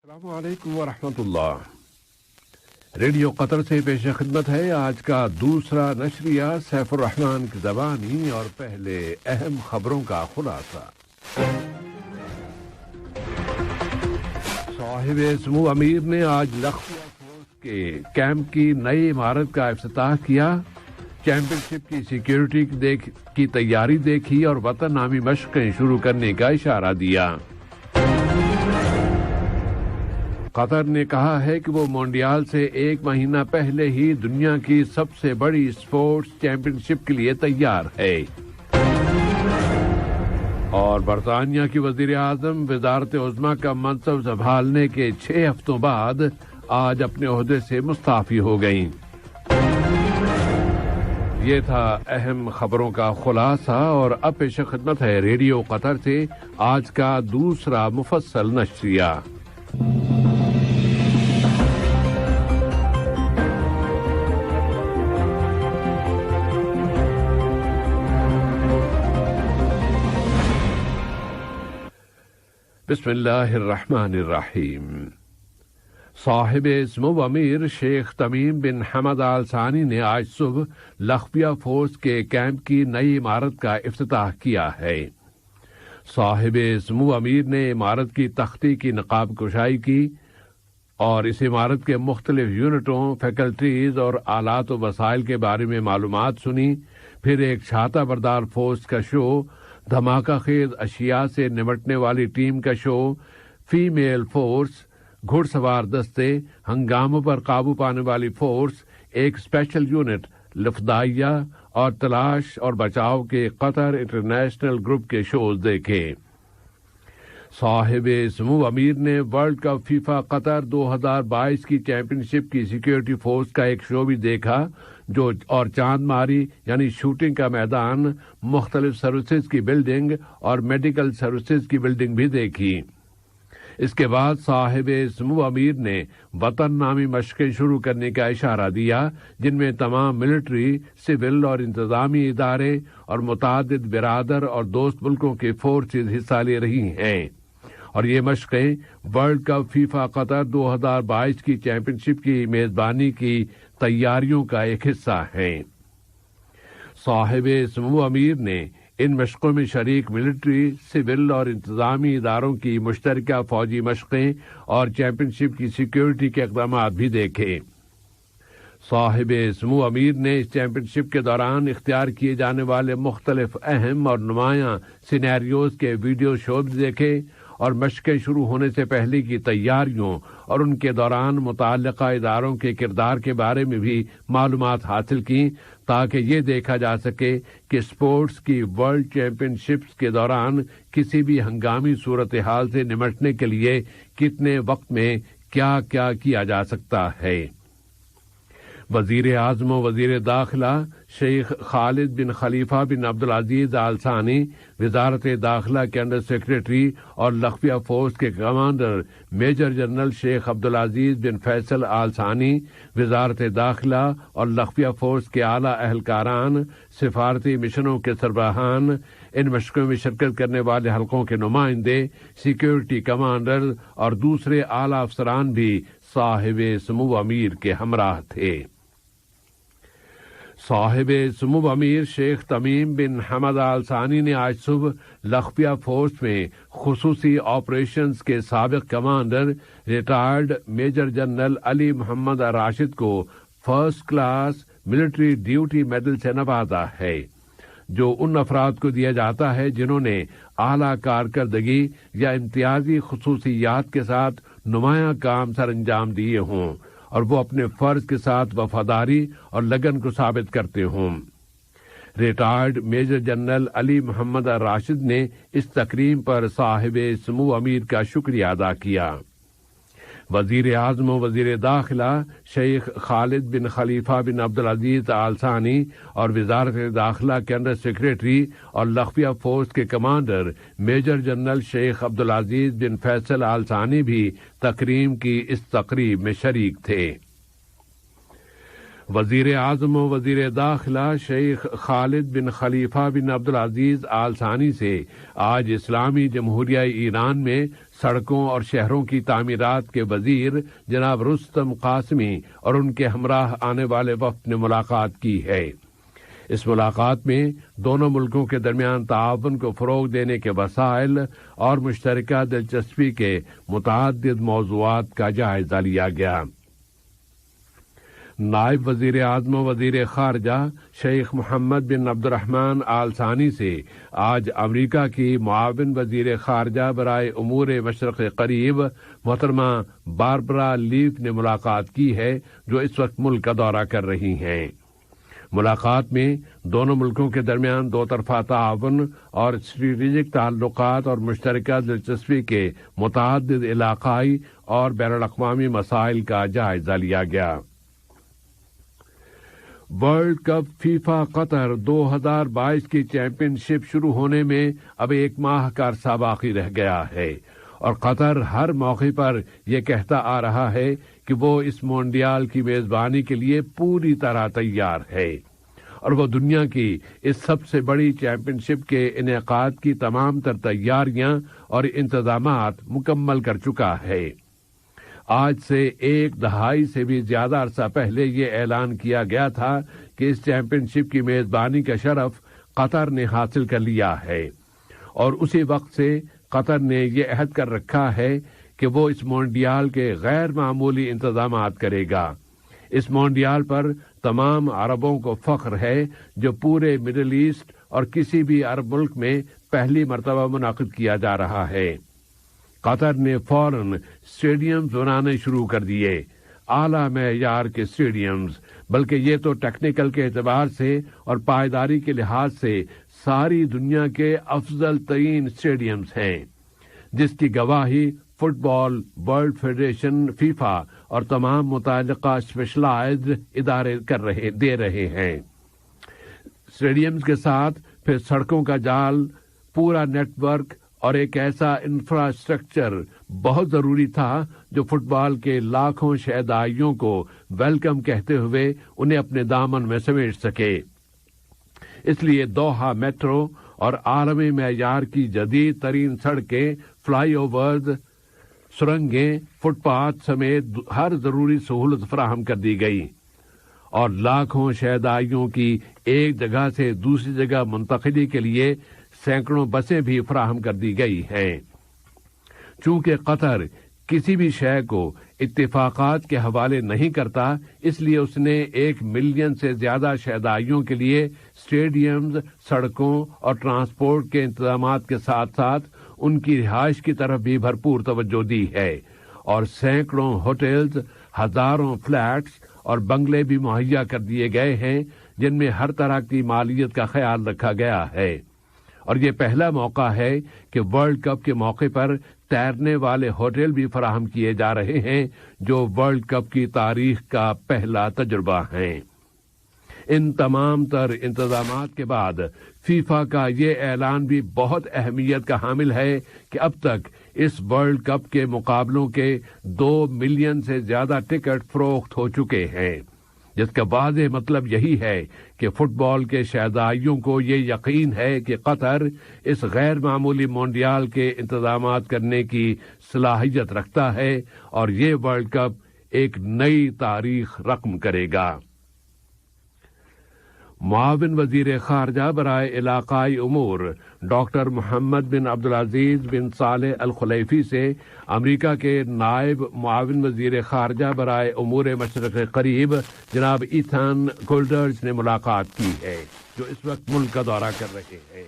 السلام علیکم ورحمۃ اللہ۔ ریڈیو قطر سے پیش خدمت ہے آج کا دوسرا نشریہ سیف الرحمان کی زبانی، اور پہلے اہم خبروں کا خلاصہ۔ صاحب سمو امیر نے آج لخویہ فورس کے کیمپ کی نئی عمارت کا افتتاح کیا، چیمپئن شپ کی سیکیورٹی کی تیاری دیکھی اور وطن نامی مشقیں شروع کرنے کا اشارہ دیا۔ قطر نے کہا ہے کہ وہ مونڈیال سے ایک مہینہ پہلے ہی دنیا کی سب سے بڑی اسپورٹس چیمپئن شپ کے لیے تیار ہے۔ اور برطانیہ کی وزیر اعظم وزارت عظمیٰ کا منصب سنبھالنے کے 6 ہفتوں بعد آج اپنے عہدے سے مستعفی ہو گئیں۔ یہ تھا اہم خبروں کا خلاصہ، اور اب پیش خدمت ہے ریڈیو قطر سے آج کا دوسرا مفصل نشریہ۔ بسم اللہ الرحمن الرحیم۔ صاحب سمو امیر شیخ تمیم بن حمد آل ثانی نے آج صبح لخویہ فورس کے کیمپ کی نئی عمارت کا افتتاح کیا ہے۔ صاحب سمو امیر نے عمارت کی تختی کی نقاب کشائی کی اور اس عمارت کے مختلف یونٹوں، فیکلٹیز اور آلات و وسائل کے بارے میں معلومات سنی۔ پھر ایک چھاتہ بردار فورس کا شو، دھماکہ خیز اشیاء سے نمٹنے والی ٹیم کا شو، فیمیل فورس، گھڑ سوار دستے، ہنگاموں پر قابو پانے والی فورس، ایک اسپیشل یونٹ، لفدائیہ اور تلاش اور بچاؤ کے قطر انٹرنیشنل گروپ کے شوز دیکھے۔ صاحب سمو امیر نے ورلڈ کپ فیفا قطر 2022 کی چیمپئن شپ کی سیکیورٹی فورس کا ایک شو بھی دیکھا، اور چاند ماری یعنی شوٹنگ کا میدان، مختلف سروسز کی بلڈنگ اور میڈیکل سروسز کی بلڈنگ بھی دیکھی۔ اس کے بعد صاحب سمو امیر نے وطن نامی مشقیں شروع کرنے کا اشارہ دیا، جن میں تمام ملٹری، سول اور انتظامی ادارے اور متعدد برادر اور دوست ملکوں کے فورسز حصہ لے رہی ہیں، اور یہ مشقیں ورلڈ کپ فیفا قطر 2022 کی چیمپئن شپ کی میزبانی کی تیاریوں کا ایک حصہ ہیں۔ صاحب سمو امیر نے ان مشقوں میں شریک ملٹری، سول اور انتظامی اداروں کی مشترکہ فوجی مشقیں اور چیمپئن شپ کی سیکیورٹی کے اقدامات بھی دیکھے۔ صاحب سمو امیر نے اس چیمپئن شپ کے دوران اختیار کیے جانے والے مختلف اہم اور نمایاں سینیریوز کے ویڈیو شو بھی دیکھے، اور مشقیں شروع ہونے سے پہلے کی تیاریوں اور ان کے دوران متعلقہ اداروں کے کردار کے بارے میں بھی معلومات حاصل کی، تاکہ یہ دیکھا جا سکے کہ اسپورٹس کی ورلڈ چیمپئن شپس کے دوران کسی بھی ہنگامی صورتحال سے نمٹنے کے لیے کتنے وقت میں کیا کیا کیا جا سکتا ہے۔ وزیر اعظم و وزیر داخلہ شیخ خالد بن خلیفہ بن عبدالعزیز آل ثانی، وزارت داخلہ کے انڈر سیکریٹری اور لخویہ فورس کے کمانڈر میجر جنرل شیخ عبدالعزیز بن فیصل آل ثانی، وزارت داخلہ اور لخویہ فورس کے اعلیٰ اہلکاران، سفارتی مشنوں کے سربراہان، ان مشقوں میں شرکت کرنے والے حلقوں کے نمائندے، سیکیورٹی کمانڈر اور دوسرے اعلیٰ افسران بھی صاحب سمو امیر کے ہمراہ تھے۔ صاحب سمو امیر شیخ تمیم بن حمد آل ثانی نے آج صبح لخویہ فورس میں خصوصی آپریشنز کے سابق commander retired major general Ali Muhammad Rashid کو first class military duty medal سے نوازا ہے، جو ان افراد کو دیا جاتا ہے جنہوں نے اعلیٰ کارکردگی یا امتیازی خصوصیات کے ساتھ نمایاں کام سر انجام دیے ہوں، اور وہ اپنے فرض کے ساتھ وفاداری اور لگن کو ثابت کرتے ہوں۔ Retired major general Ali Muhammad Rashid نے اس تکریم پر صاحب سمو امیر کا شکریہ ادا کیا۔ وزیر اعظم و وزیر داخلہ شیخ خالد بن خلیفہ بن عبدالعزیز آل ثانی اور وزارت داخلہ کے انڈر سیکریٹری اور لخویہ فورس کے کمانڈر میجر جنرل شیخ عبدالعزیز بن فیصل آل ثانی بھی تکریم کی اس تقریب میں شریک تھے۔ وزیر اعظم و وزیر داخلہ شیخ خالد بن خلیفہ بن عبدالعزیز آل ثانی سے آج اسلامی جمہوریہ ایران میں سڑکوں اور شہروں کی تعمیرات کے وزیر جناب رستم قاسمی اور ان کے ہمراہ آنے والے وفد نے ملاقات کی ہے۔ اس ملاقات میں دونوں ملکوں کے درمیان تعاون کو فروغ دینے کے وسائل اور مشترکہ دلچسپی کے متعدد موضوعات کا جائزہ لیا گیا۔ نائب وزیر اعظم و وزیر خارجہ شیخ محمد بن عبد الرحمن آل ثانی سے آج امریکہ کی معاون وزیر خارجہ برائے امور مشرق قریب محترمہ باربرا لیف نے ملاقات کی ہے، جو اس وقت ملک کا دورہ کر رہی ہیں۔ ملاقات میں دونوں ملکوں کے درمیان دو طرفہ تعاون اور اسٹریٹجک تعلقات اور مشترکہ دلچسپی کے متعدد علاقائی اور بین الاقوامی مسائل کا جائزہ لیا گیا۔ ورلڈ کپ فیفا قطر 2022 کی چیمپئن شپ شروع ہونے میں اب ایک ماہ کا عرصہ باقی رہ گیا ہے، اور قطر ہر موقع پر یہ کہتا آ رہا ہے کہ وہ اس موندیال کی میزبانی کے لیے پوری طرح تیار ہے، اور وہ دنیا کی اس سب سے بڑی چیمپئن شپ کے انعقاد کی تمام تر تیاریاں اور انتظامات مکمل کر چکا ہے۔ آج سے ایک دہائی سے بھی زیادہ عرصہ پہلے یہ اعلان کیا گیا تھا کہ اس چیمپئن شپ کی میزبانی کا شرف قطر نے حاصل کر لیا ہے، اور اسی وقت سے قطر نے یہ عہد کر رکھا ہے کہ وہ اس موندیال کے غیر معمولی انتظامات کرے گا۔ اس موندیال پر تمام عربوں کو فخر ہے، جو پورے مڈل ایسٹ اور کسی بھی عرب ملک میں پہلی مرتبہ منعقد کیا جا رہا ہے۔ قطر نے فوراً اسٹیڈیمز بنانے شروع کر دیے، اعلیٰ معیار کے اسٹیڈیمز، بلکہ یہ تو ٹیکنیکل کے اعتبار سے اور پائیداری کے لحاظ سے ساری دنیا کے افضل ترین اسٹیڈیمز ہیں، جس کی گواہی فٹ بال ورلڈ فیڈریشن فیفا اور تمام متعلقہ اسپیشلائزڈ ادارے دے رہے ہیں۔ اسٹیڈیمز کے ساتھ پھر سڑکوں کا جال، پورا نیٹ ورک اور ایک ایسا انفراسٹرکچر بہت ضروری تھا جو فٹ بال کے لاکھوں شہدائیوں کو ویلکم کہتے ہوئے انہیں اپنے دامن میں سمیٹ سکے۔ اس لیے دوحہ میٹرو اور عالمی معیار کی جدید ترین سڑکیں، فلائی اوورز، سرنگیں، فٹ پاتھ سمیت ہر ضروری سہولت فراہم کر دی گئی، اور لاکھوں شہدائیوں کی ایک جگہ سے دوسری جگہ منتقلی کے لیے سینکڑوں بسیں بھی فراہم کر دی گئی ہیں۔ چونکہ قطر کسی بھی شے کو اتفاقات کے حوالے نہیں کرتا، اس لیے اس نے 1 ملین سے زیادہ شہدائیوں کے لیے اسٹیڈیمز، سڑکوں اور ٹرانسپورٹ کے انتظامات کے ساتھ ساتھ ان کی رہائش کی طرف بھی بھرپور توجہ دی ہے، اور سینکڑوں ہوٹلز، ہزاروں فلیٹس اور بنگلے بھی مہیا کر دیے گئے ہیں، جن میں ہر طرح کی مالیت کا خیال رکھا گیا ہے۔ اور یہ پہلا موقع ہے کہ ورلڈ کپ کے موقع پر تیرنے والے ہوٹل بھی فراہم کیے جا رہے ہیں، جو ورلڈ کپ کی تاریخ کا پہلا تجربہ ہیں۔ ان تمام تر انتظامات کے بعد فیفا کا یہ اعلان بھی بہت اہمیت کا حامل ہے کہ اب تک اس ورلڈ کپ کے مقابلوں کے 2 ملین سے زیادہ ٹکٹ فروخت ہو چکے ہیں، جس کا واضح مطلب یہی ہے کہ فٹ بال کے شہدائیوں کو یہ یقین ہے کہ قطر اس غیر معمولی موندیال کے انتظامات کرنے کی صلاحیت رکھتا ہے، اور یہ ورلڈ کپ ایک نئی تاریخ رقم کرے گا۔ معاون وزیر خارجہ برائے علاقائی امور ڈاکٹر محمد بن عبدالعزیز بن صالح الخلیفی سے امریکہ کے نائب معاون وزیر خارجہ برائے امور مشرق قریب جناب ایتھن کولڈرز نے ملاقات کی ہے، جو اس وقت ملک کا دورہ کر رہے ہیں۔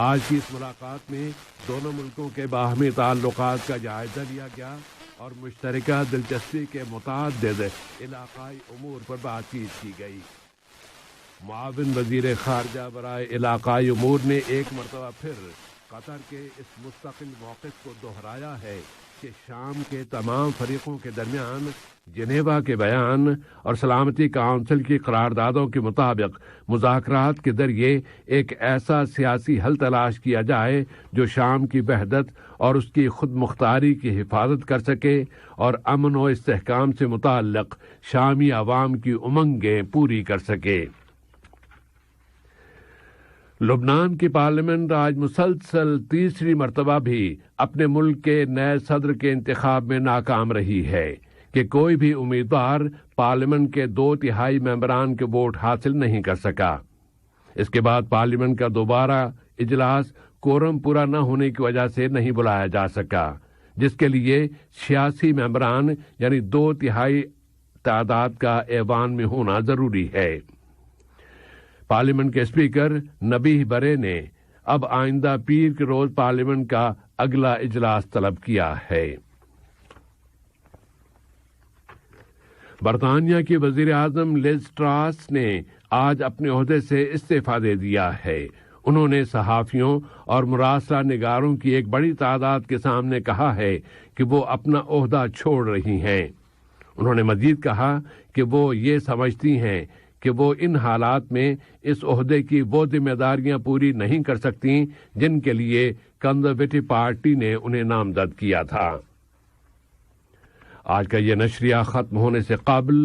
آج کی اس ملاقات میں دونوں ملکوں کے باہمی تعلقات کا جائزہ لیا گیا اور مشترکہ دلچسپی کے متعدد علاقائی امور پر بات چیت کی گئی۔ معاون وزیر خارجہ برائے علاقائی امور نے ایک مرتبہ پھر قطر کے اس مستقل موقف کو دہرایا ہے کہ شام کے تمام فریقوں کے درمیان جنیوا کے بیان اور سلامتی کونسل کی قراردادوں کے مطابق مذاکرات کے ذریعے ایک ایسا سیاسی حل تلاش کیا جائے جو شام کی وحدت اور اس کی خود مختاری کی حفاظت کر سکے اور امن و استحکام سے متعلق شامی عوام کی امنگیں پوری کر سکے۔ لبنان کی پارلیمنٹ آج مسلسل تیسری مرتبہ بھی اپنے ملک کے نئے صدر کے انتخاب میں ناکام رہی ہے کہ کوئی بھی امیدوار پارلیمنٹ کے 2/3 ممبران کے ووٹ حاصل نہیں کر سکا۔ اس کے بعد پارلیمنٹ کا دوبارہ اجلاس کورم پورا نہ ہونے کی وجہ سے نہیں بلایا جا سکا، جس کے لیے 86 ممبران یعنی 2/3 تعداد کا ایوان میں ہونا ضروری ہے۔ پارلیمنٹ کے اسپیکر نبیہ برے نے اب آئندہ پیر کے روز پارلیمنٹ کا اگلا اجلاس طلب کیا ہے۔ برطانیہ کی وزیر اعظم لیز ٹراس نے آج اپنے عہدے سے استعفیٰ دے دیا ہے۔ انہوں نے صحافیوں اور مراسلہ نگاروں کی ایک بڑی تعداد کے سامنے کہا ہے کہ وہ اپنا عہدہ چھوڑ رہی ہیں۔ انہوں نے مزید کہا کہ وہ یہ سمجھتی ہیں کہ وہ ان حالات میں اس عہدے کی وہ ذمہ داریاں پوری نہیں کر سکتی جن کے لیے کنزرویٹو پارٹی نے انہیں نامزد کیا تھا۔ آج کا یہ نشریہ ختم ہونے سے قبل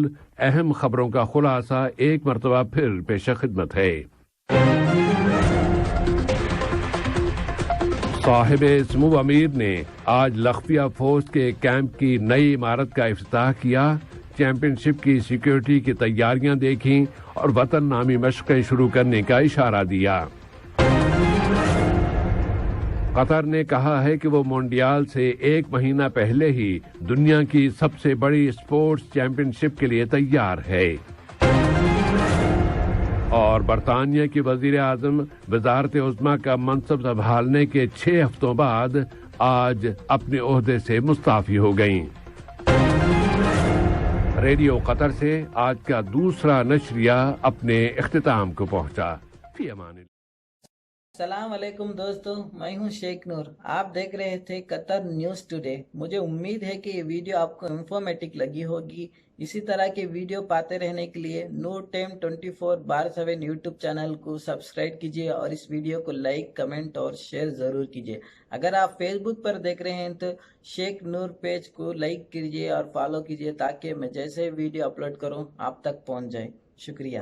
اہم خبروں کا خلاصہ ایک مرتبہ پھر پیش خدمت ہے۔ صاحب سمو امیر نے آج لخفیہ فوج کے کیمپ کی نئی عمارت کا افتتاح کیا، چیمپئن شپ کی سیکیورٹی کی تیاریاں دیکھیں اور وطن نامی مشقیں شروع کرنے کا اشارہ دیا۔ قطر نے کہا ہے کہ وہ مونڈیال سے 1 مہینہ پہلے ہی دنیا کی سب سے بڑی اسپورٹس چیمپئن شپ کے لیے تیار ہے۔ اور برطانیہ کی وزیر اعظم وزارت عظمیٰ کا منصب سنبھالنے کے 6 ہفتوں بعد آج اپنے عہدے سے مستعفی ہو گئیں۔ ریڈیو قطر سے آج کا دوسرا نشریہ اپنے اختتام کو پہنچا۔ فی امان اللہ۔ السلام علیکم دوستو، میں ہوں شیخ نور۔ آپ دیکھ رہے تھے قطر نیوز ٹوڈے۔ مجھے امید ہے کہ یہ ویڈیو آپ کو انفارمیٹک لگی ہوگی۔ اسی طرح کے ویڈیو پاتے رہنے کے لیے نور ٹائم 24/7 یوٹیوب چینل کو سبسکرائب کیجیے اور اس ویڈیو کو لائک، کمنٹ اور شیئر ضرور کیجیے۔ اگر آپ فیس بک پر دیکھ رہے ہیں تو شیخ نور پیج کو لائک کیجیے اور فالو کیجیے تاکہ میں جیسے ویڈیو اپلوڈ کروں آپ تک پہنچ جائے۔ شکریہ۔